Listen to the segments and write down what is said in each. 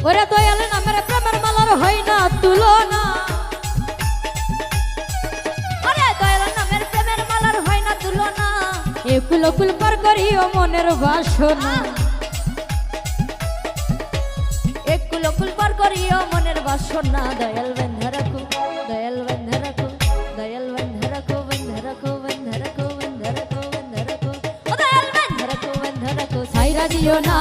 ওরে দয়াল নামের প্রেমের মালার হয় না তুলনা, ওরে দয়াল নামের প্রেমের মালার হয় না তুলনা। একুল কুল পার করিও মনের বাসনা, একুল কুল পার করিও মনের বাসনা। দয়াল বন্ধ রাখো, দয়াল বন্ধ রাখো, দয়াল বন্ধ রাখো, বন্ধ রাখো, বন্ধ রাখো, বন্ধ রাখো, বন্ধ রাখো, ও দয়াল বন্ধ রাখো, বন্ধ রাখো। ছাইরা দিও না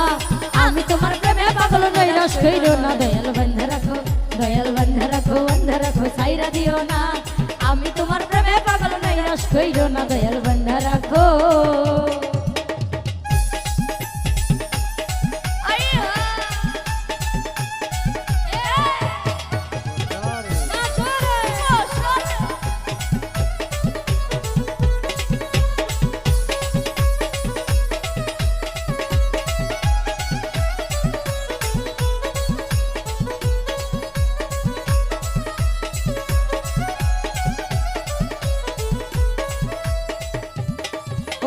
আমি তোমার প্রেমে পাগল নৈরাশ কইরো না। দয়াল বন্ধ রাখো, দয়াল বন্ধ রাখো, বন্ধ রাখো, ছাইরা দিও না আমি তোমার প্রেমে পাগল নৈরাশ কইরো না। দয়াল বন্ধ রাখো।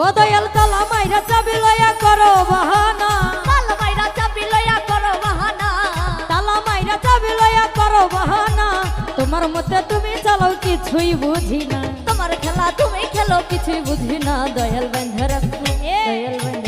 ও দয়াল তালা মাইরা চাবি লয়া করো বাহানা, তালা মাইরা চাবি লয়া করো বাহানা, তালা মাইরা চাবি লয়া করো বাহানা। তোমার মতে তুমি চালাও কিছুই বুঝি না, তোমার খেলা তুমি খেলো কিছুই বুঝি না। দয়াল বন্ধ রাখো, দয়াল বন্ধ